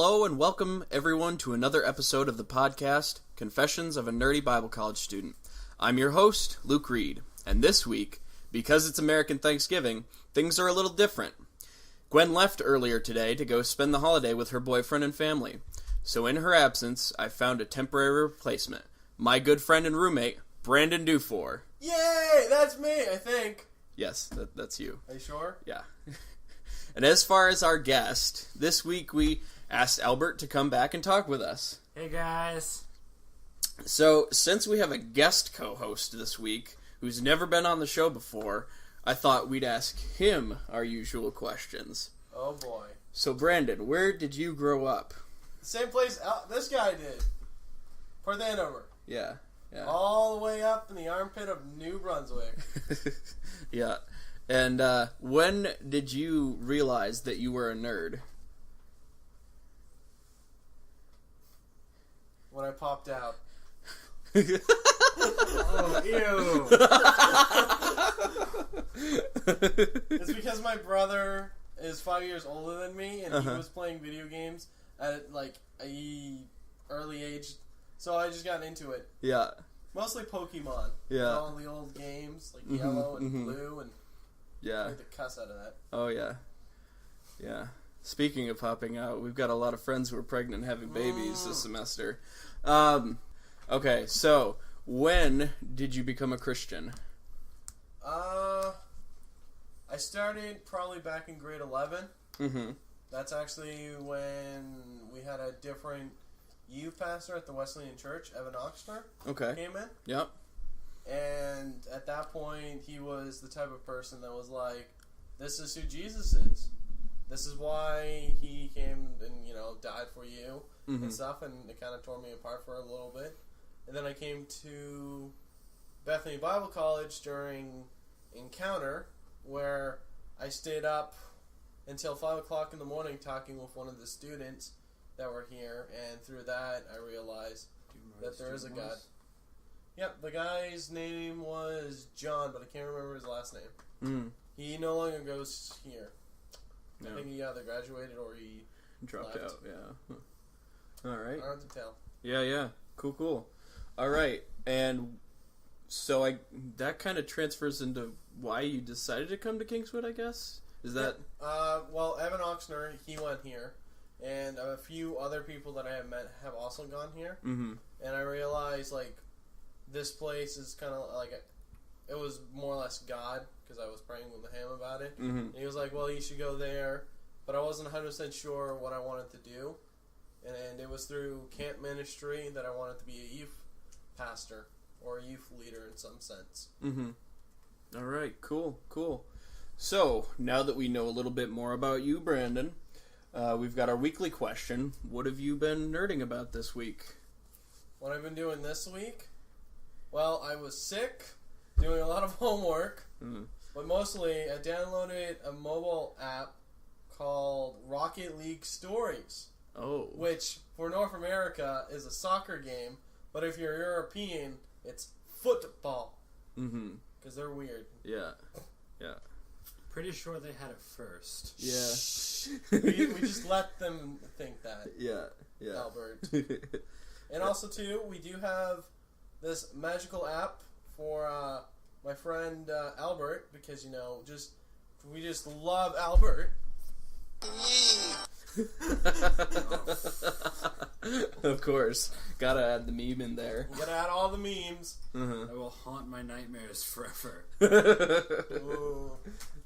Hello and welcome everyone to another episode of the podcast, Confessions of a Nerdy Bible College Student. I'm your host, Luc Reed, and this week, because it's American Thanksgiving, things are a little different. Gwen left earlier today to go spend the holiday with her boyfriend and family, so in her absence, I found a temporary replacement, my good friend and roommate, Brandon Dufour. Yay! That's me, I think. Yes, that's you. Are you sure? Yeah. And as far as our guest, this week we asked Albert to come back and talk with us. Hey guys. So, since we have a guest co-host this week, who's never been on the show before, I thought we'd ask him our usual questions. Oh boy. So, Brandon, where did you grow up? Same place this guy did. Perth Andover. Yeah. All the way up in the armpit of New Brunswick. Yeah. And when did you realize that you were a nerd? When I popped out. Oh, ew. It's because my brother is 5 years older than me, and he was playing video games at like a early age, so I just got into it. Yeah. Mostly Pokemon. Yeah. All the old games, like Yellow and Blue, and yeah. I made the cuss out of that. Oh, yeah. Yeah. Speaking of popping out, we've got a lot of friends who are pregnant and having babies this semester. Okay, so, when did you become a Christian? I started probably back in grade 11. Mm-hmm. That's actually when we had a different youth pastor at the Wesleyan Church, Evan Oxner, came in. Yep. And at that point, he was the type of person that was like, this is who Jesus is. This is why he came and, died for you and stuff. And it kind of tore me apart for a little bit. And then I came to Bethany Bible College during Encounter, where I stayed up until 5 o'clock in the morning talking with one of the students that were here. And through that, I realized that there is a God. Yep, the guy's name was John, but I can't remember his last name. Mm. He no longer goes here. No. I think he either graduated or he dropped left. out, yeah. All right. Hard to tell. Yeah. Cool. All right. And so that kind of transfers into why you decided to come to Kingswood, I guess? Is that... Well, Evan Oxner, he went here. And a few other people that I have met have also gone here. Mm-hmm. And I realized, this place is kind of it was more or less God, because I was praying with him about it. Mm-hmm. And he was like, well, you should go there. But I wasn't 100% sure what I wanted to do. And it was through camp ministry that I wanted to be a youth pastor, or a youth leader in some sense. Mm-hmm. All right, cool. So, now that we know a little bit more about you, Brandon, we've got our weekly question. What have you been nerding about this week? What I've been doing this week? Well, I was sick, doing a lot of homework, but mostly I downloaded a mobile app called Rocket League Stories. Oh. Which, for North America, is a soccer game, but if you're European, it's football. Mm-hmm. Because they're weird. Yeah. Pretty sure they had it first. Yeah. we just let them think that. Yeah. Albert. And also, too, we do have this magical app for my friend Albert, because, we just love Albert. Of course. Gotta add the meme in there. We gotta add all the memes. Uh-huh. I will haunt my nightmares forever. Ooh.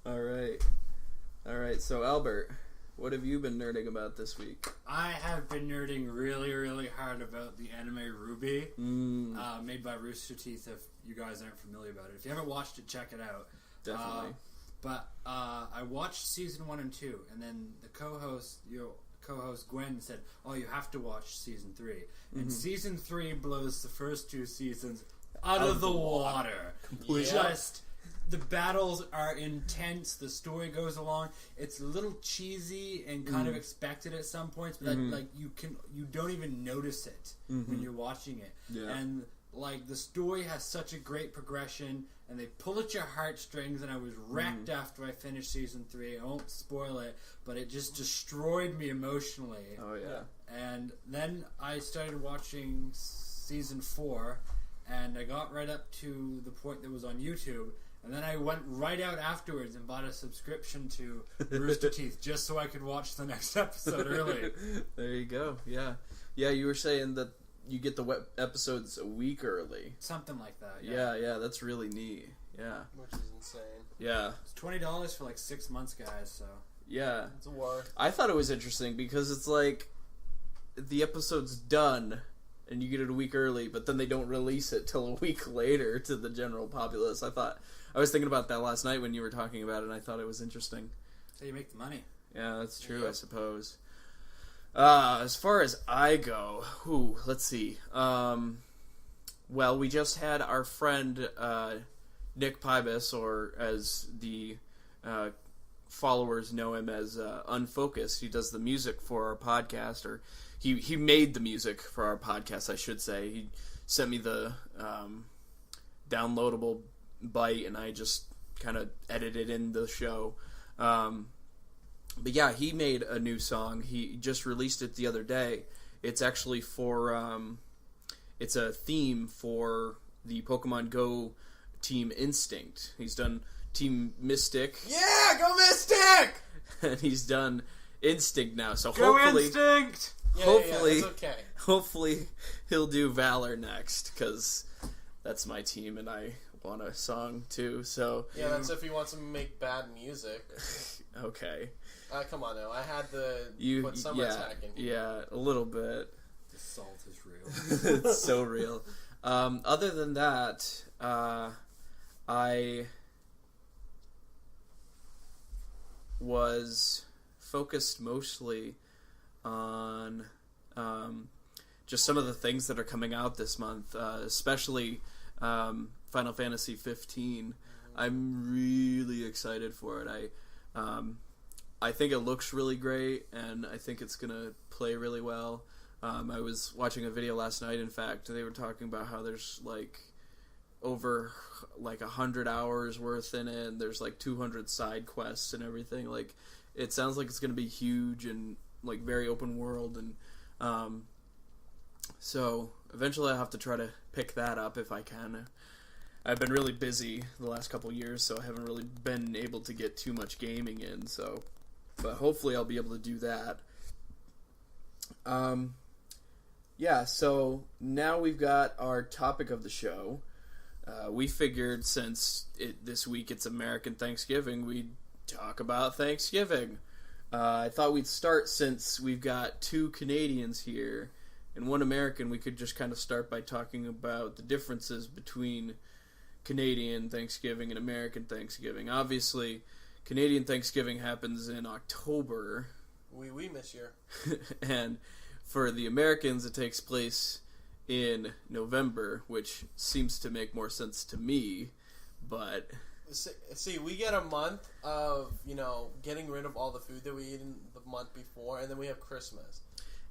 All right, so Albert, what have you been nerding about this week? I have been nerding really, really hard about the anime Ruby, made by Rooster Teeth, if you guys aren't familiar about it. If you haven't watched it, check it out. Definitely. But I watched season 1 and 2, and then the co-host Gwen said, "Oh, you have to watch season 3." And season 3 blows the first 2 seasons out of the water. Completely. Just the battles are intense. The story goes along. It's a little cheesy and kind of expected at some points, but you don't even notice it when you're watching it. Yeah. And like, the story has such a great progression, and they pull at your heartstrings, and I was wrecked after I finished season 3. I won't spoil it, but it just destroyed me emotionally. Oh, yeah. And then I started watching season 4, and I got right up to the point that was on YouTube, and then I went right out afterwards and bought a subscription to Rooster Teeth just so I could watch the next episode early. There you go. Yeah. Yeah, you were saying that you get the episodes a week early. Something like that, Yeah, that's really neat. Yeah. Which is insane. Yeah. It's $20 for like 6 months, guys, so... Yeah. It's a war. I thought it was interesting because it's like the episode's done and you get it a week early, but then they don't release it till a week later to the general populace. I was thinking about that last night when you were talking about it, and I thought it was interesting. So you make the money. Yeah, that's true, Yep. I suppose. As far as I go, let's see. Well, we just had our friend Nick Pybus, or as the followers know him as Unfocused. He does the music for our podcast, or he made the music for our podcast, I should say. He sent me the downloadable bite, and I just kind of edited in the show. But yeah, he made a new song. He just released it the other day. It's actually for it's a theme for the Pokemon Go Team Instinct. He's done Team Mystic. Yeah, go Mystic! And he's done Instinct now. So Go hopefully, Instinct! hopefully, it's okay. hopefully he'll do Valor next, because that's my team and I want a song too. So Yeah, that's if he wants to make bad music. okay, Come on now. I had to put some yeah, attack in here. yeah, a little bit. The salt is real. It's so real. Other than that, I was focused mostly on just some of the things that are coming out this month, especially Final Fantasy 15. I'm really excited for it. I think it looks really great, and I think it's gonna play really well. I was watching a video last night. In fact, they were talking about how there's like over like 100 hours worth in it, and there's like 200 side quests and everything. Like, it sounds like it's gonna be huge and like very open world, and so eventually I'll have to try to pick that up if I can. I've been really busy the last couple years, so I haven't really been able to get too much gaming in. So, but hopefully I'll be able to do that. Yeah, so now we've got our topic of the show. We figured since this week it's American Thanksgiving, we'd talk about Thanksgiving. I thought we'd start, since we've got 2 Canadians here and 1 American, we could just kind of start by talking about the differences between Canadian Thanksgiving and American Thanksgiving. Obviously, Canadian Thanksgiving happens in October. We miss you. And for the Americans, it takes place in November, which seems to make more sense to me, but... See, we get a month of, getting rid of all the food that we eat in the month before, and then we have Christmas.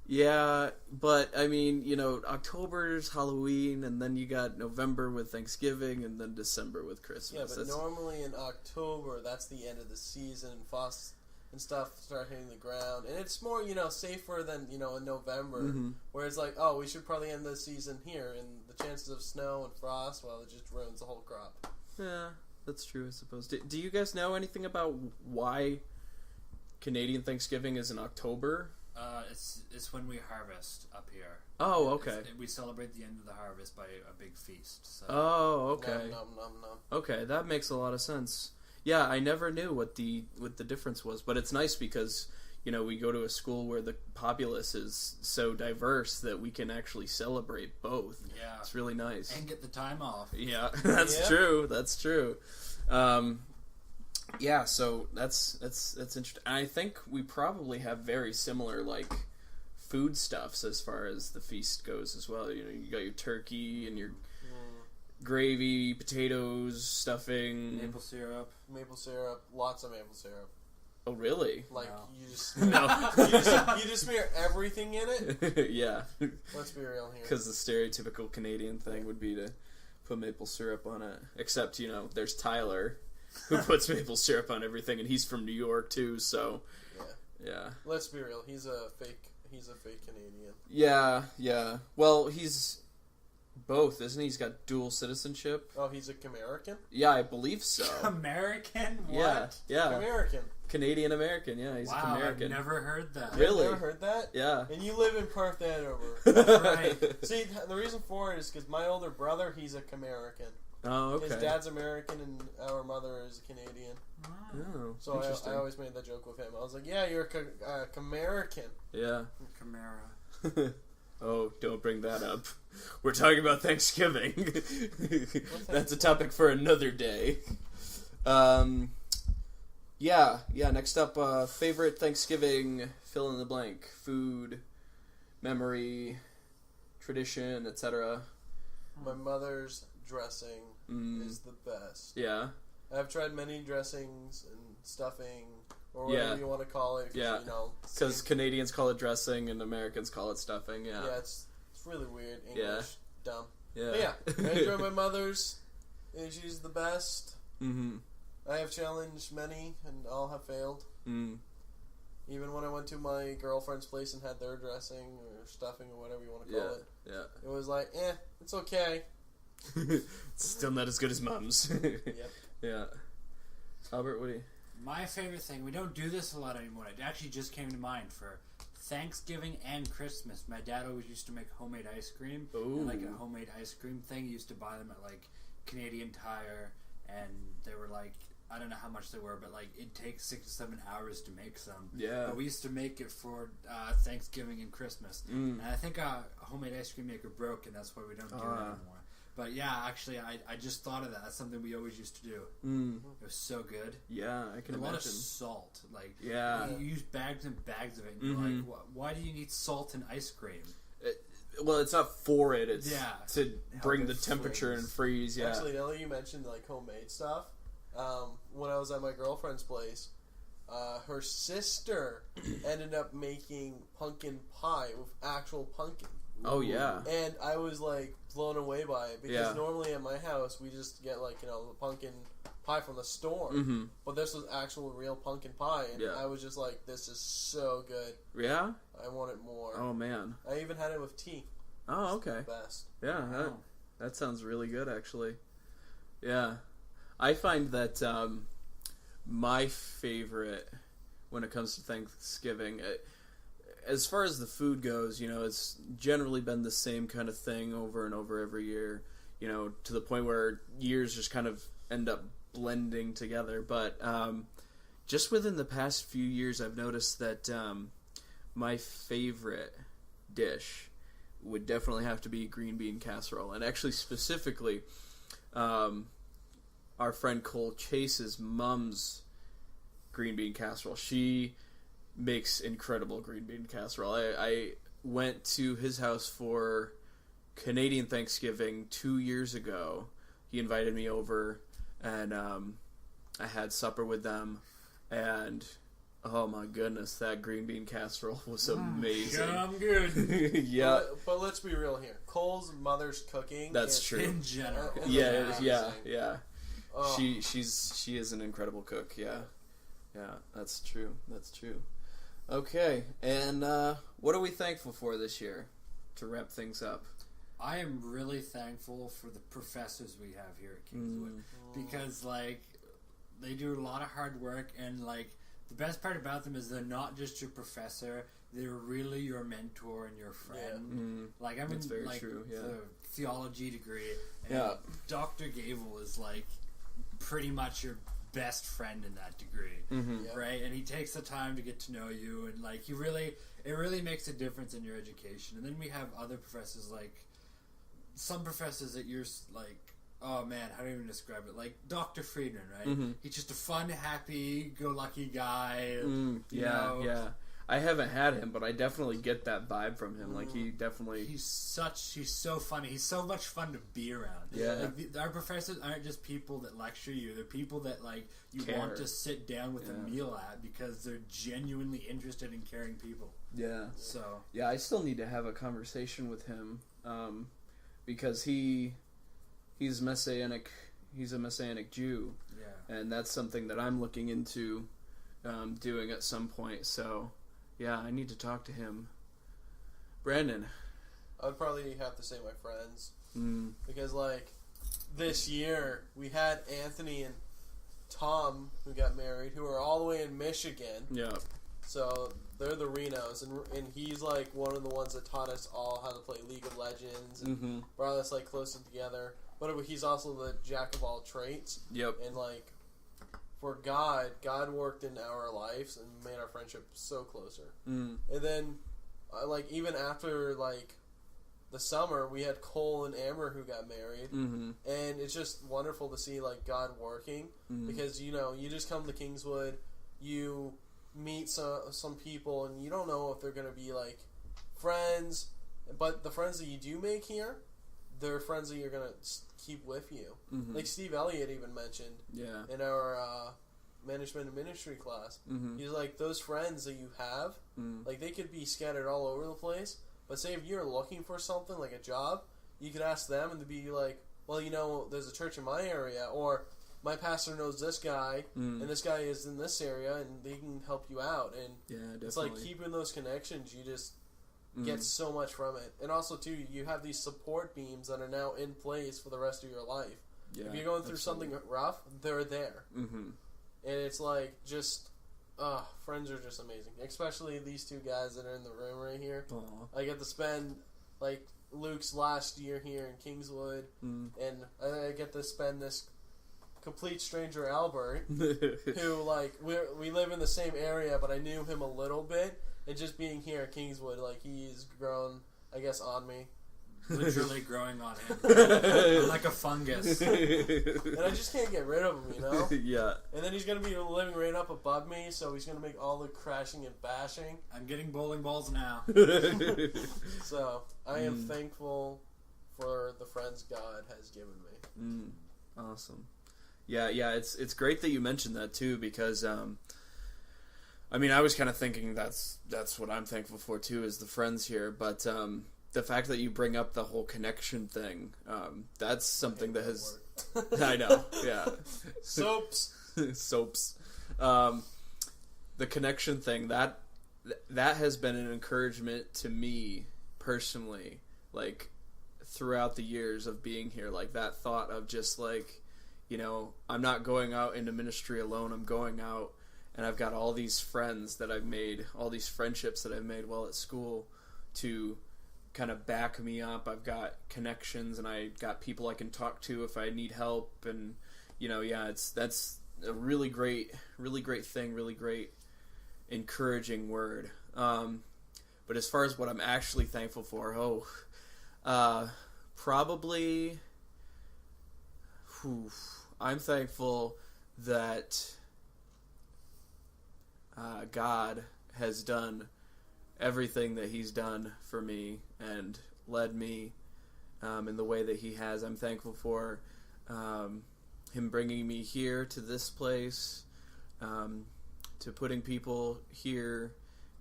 Yeah, but, I mean, October's Halloween, and then you got November with Thanksgiving, and then December with Christmas. Yeah, but normally in October, that's the end of the season, frost and stuff start hitting the ground, and it's more, safer than, in November, where it's like, oh, we should probably end the season here, and the chances of snow and frost, well, it just ruins the whole crop. Yeah, that's true, I suppose. Do you guys know anything about why Canadian Thanksgiving is in October? It's when we harvest up here. Oh, okay. We celebrate the end of the harvest by a big feast. So. Oh, okay. Nom. Okay, that makes a lot of sense. Yeah, I never knew what the difference was, but it's nice because, we go to a school where the populace is so diverse that we can actually celebrate both. Yeah. It's really nice. And get the time off. Yeah, that's true. That's true. Yeah, so that's interesting. I think we probably have very similar, food stuffs as far as the feast goes as well. You got your turkey and your gravy, potatoes, stuffing, maple syrup, lots of maple syrup. Oh, really? Like, No. you just... No. you just smear everything in it? Yeah. Let's be real here. Because the stereotypical Canadian thing would be to put maple syrup on it. Except, there's Tyler, who puts maple syrup on everything, and he's from New York, too, so... Yeah. Let's be real. He's a fake Canadian. Yeah. Well, he's both, isn't he? He's got dual citizenship. Oh, he's a Camerican? Yeah, I believe so. American? Yeah. What? Yeah. Camerican. Canadian American. Yeah, he's a Wow, I've Camerican. never heard that. Really? You've never heard that? Yeah. And you live in Perth, Andover. Right. See, the reason for it is because my older brother, he's a Camerican. Oh, okay. His dad's American and our mother is Canadian. Oh, So interesting. I always made that joke with him. I was like, yeah, you're a Camerican. Yeah. Camara. Oh, don't bring that up. We're talking about Thanksgiving. That's a topic for another day. Yeah. Next up, favorite Thanksgiving fill in the blank: food, memory, tradition, etc. My mother's dressing is the best. Yeah. I've tried many dressings and stuffing, or whatever you want to call it. Yeah. Because Canadians call it dressing and Americans call it stuffing. Yeah. Yeah, it's really weird. English, dumb. Yeah. But yeah, I enjoy my mother's. And she's the best. Mm-hmm. I have challenged many, and all have failed. Mm. Even when I went to my girlfriend's place and had their dressing or stuffing or whatever you want to call it, Yeah. it was like, it's okay. Still not as good as Mom's. Yep. Yeah. Albert, what do you... My favorite thing, we don't do this a lot anymore. It actually just came to mind for Thanksgiving and Christmas. My dad always used to make homemade ice cream. Ooh. And like a homemade ice cream thing. He used to buy them at like Canadian Tire, and they were like, I don't know how much they were, but like it takes 6 to 7 hours to make some. Yeah. But we used to make it for Thanksgiving and Christmas. Mm. And I think a homemade ice cream maker broke, and that's why we don't do it anymore. But yeah, actually, I just thought of that. That's something we always used to do. Mm. It was so good. Yeah, I can A lot of imagine. salt. Like, Yeah. you use bags and bags of it, and you're like, why do you need salt in ice cream? Well, it's not for it. It's Yeah. to bring it the temperature and freeze. Yeah. Actually, now that you mentioned like homemade stuff, when I was at my girlfriend's place, her sister ended up making pumpkin pie with actual pumpkin. Oh yeah. And I was like blown away by it because Yeah. normally at my house we just get like the pumpkin pie from the store, Mm-hmm. but this was actual real pumpkin pie, and Yeah. I was just like, this is so good. Yeah. I want it more. Oh man. I even had it with tea. Oh okay. The best. Yeah. Wow. That sounds really good, actually. Yeah. I find that my favorite when it comes to Thanksgiving, as far as the food goes, it's generally been the same kind of thing over and over every year, to the point where years just kind of end up blending together. But just within the past few years, I've noticed that my favorite dish would definitely have to be green bean casserole. And actually, specifically, our friend Cole Chase's mom's green bean casserole. She makes incredible green bean casserole. I went to his house for Canadian Thanksgiving 2 years ago. He invited me over, and I had supper with them, and oh my goodness, that green bean casserole was amazing. I'm good. Yeah. But let's be real here. Cole's mother's cooking. That's is true. In general. Yeah. Oh. She is an incredible cook. Yeah, that's true. Okay, and what are we thankful for this year to wrap things up? I am really thankful for the professors we have here at Kingswood because, like, they do a lot of hard work, and, like, the best part about them is they're not just your professor; they're really your mentor and your friend. Yeah. Like, I'm That's in very like true, yeah. the theology degree, and Yeah. Dr. Gable is like pretty much your best friend in that degree, Yeah. right? And he takes the time to get to know you, and like it really makes a difference in your education. And then we have other professors, like some professors that you're like, oh man, how do you even describe it? Like Dr. Friedman, right? He's just a fun, happy, go lucky guy. You know? Yeah. I haven't had him, but I definitely get that vibe from him. Like, he definitely... He's so funny. He's so much fun to be around. Yeah. Like, our professors aren't just people that lecture you. They're people that, like, you Care. want to sit down with a meal at because they're genuinely interested in caring people. Yeah. So... Yeah, I still need to have a conversation with him, because he's Messianic. He's a Messianic Jew. Yeah. And that's something that I'm looking into doing at some point. So... yeah, I need to talk to him. Brandon. I would probably have to say my friends. Mm. Because, like, this year, we had Anthony and Tom, who got married, who are all the way in Michigan. Yeah. So, they're the Renos. And he's, like, one of the ones that taught us all how to play League of Legends and brought us, like, closer together. But he's also the jack of all trades. Yep. And, like... for God worked in our lives and made our friendship so closer. Mm. And then, like, even after, like, the summer, we had Cole and Amber who got married. Mm-hmm. And it's just wonderful to see, like, God working. Mm-hmm. Because, you know, you just come to Kingswood, you meet some people, and you don't know if they're going to be, like, friends. But the friends that you do make here, they're friends that you're going to keep with you. Mm-hmm. Like Steve Elliott even mentioned in our management and ministry class. Mm-hmm. He's like, those friends that you have, like, they could be scattered all over the place, but say if you're looking for something, like a job, you could ask them and to be like, well, you know, there's a church in my area, or my pastor knows this guy, and this guy is in this area, and they can help you out. And it's like keeping those connections, you just get so much from it. And also, too, you have these support beams that are now in place for the rest of your life. Yeah, if you're going through something rough, they're there. Mm-hmm. And it's like, just, friends are just amazing. Especially these two guys that are in the room right here. Aww. I get to spend, like, Luke's last year here in Kingswood, and I get to spend this complete stranger, Albert, who, like, we live in the same area, but I knew him a little bit. And just being here at Kingswood, like, he's grown, I guess, on me. Literally growing on him. Like a fungus. And I just can't get rid of him, you know? Yeah. And then he's going to be living right up above me, so he's going to make all the crashing and bashing. I'm getting bowling balls now. So, I am thankful for the friends God has given me. Awesome. Yeah, it's great that you mentioned that, too, because... I mean, I was kind of thinking that's what I'm thankful for, too, is the friends here. But the fact that you bring up the whole connection thing, that's something that has... I know, yeah. Soaps. Soaps. The connection thing, that has been an encouragement to me, personally, like, throughout the years of being here. Like, that thought of just, like, you know, I'm not going out into ministry alone. I'm going out... and I've got all these friends that I've made, all these friendships that I've made while at school to kind of back me up. I've got connections, and I got people I can talk to if I need help. And, you know, that's a really great thing, really great encouraging word. But as far as what I'm actually thankful for, probably, I'm thankful that... God has done everything that He's done for me and led me in the way that He has. I'm thankful for Him bringing me here to this place, to putting people here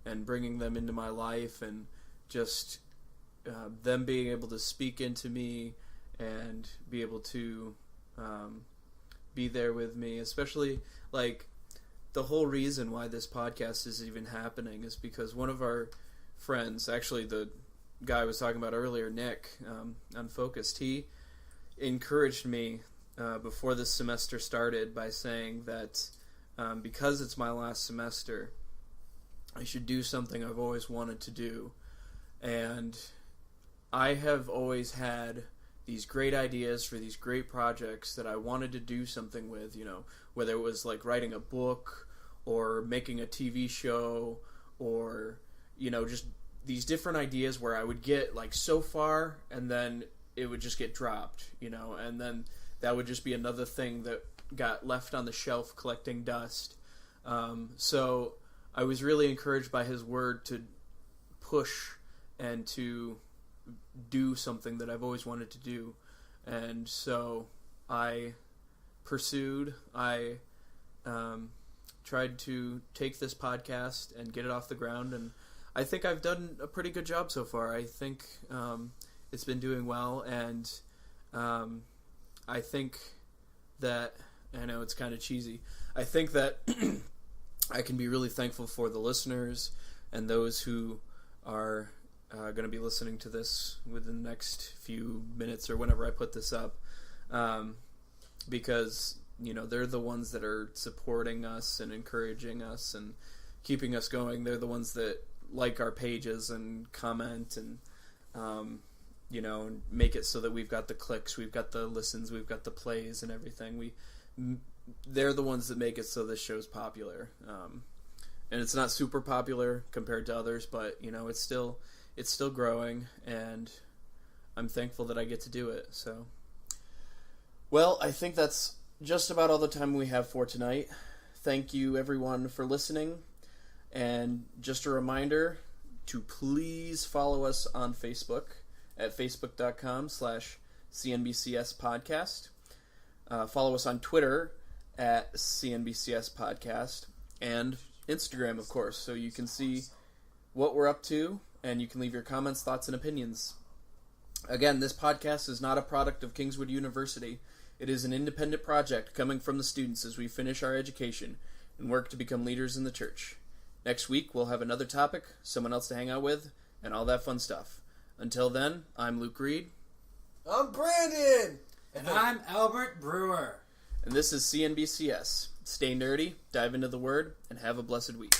and bringing them into my life, and just them being able to speak into me and be able to be there with me, especially, like, the whole reason why this podcast is even happening is because one of our friends, actually the guy I was talking about earlier, Nick, Unfocused, he encouraged me before this semester started by saying that because it's my last semester, I should do something I've always wanted to do. And I have always had these great ideas for these great projects that I wanted to do something with, you know, whether it was like writing a book or making a TV show or, you know, just these different ideas where I would get like so far and then it would just get dropped, you know, and then that would just be another thing that got left on the shelf collecting dust. So I was really encouraged by his word to push and to do something that I've always wanted to do. And so I pursued, I tried to take this podcast and get it off the ground, and I think I've done a pretty good job so far. I think it's been doing well, and I think that, I know it's kind of cheesy, I think that I can be really thankful for the listeners and those who are going to be listening to this within the next few minutes or whenever I put this up, because they're the ones that are supporting us and encouraging us and keeping us going. They're the ones that like our pages and comment and and make it so that we've got the clicks, we've got the listens, we've got the plays and everything. They're the ones that make it so this show's popular, and it's not super popular compared to others, but it's still growing, and I'm thankful that I get to do it. So, well, I think that's just about all the time we have for tonight. Thank you, everyone, for listening. And just a reminder to please follow us on Facebook at facebook.com/CNBCS podcast. Follow us on Twitter at CNBCS podcast, and Instagram, of course, so you can see what we're up to, and you can leave your comments, thoughts, and opinions. Again, this podcast is not a product of Kingswood University. It is an independent project coming from the students as we finish our education and work to become leaders in the church. Next week, we'll have another topic, someone else to hang out with, and all that fun stuff. Until then, I'm Luc Reed. I'm Brandon! And I'm Albert Brewer. And this is CNBCS. Stay nerdy, dive into the Word, and have a blessed week.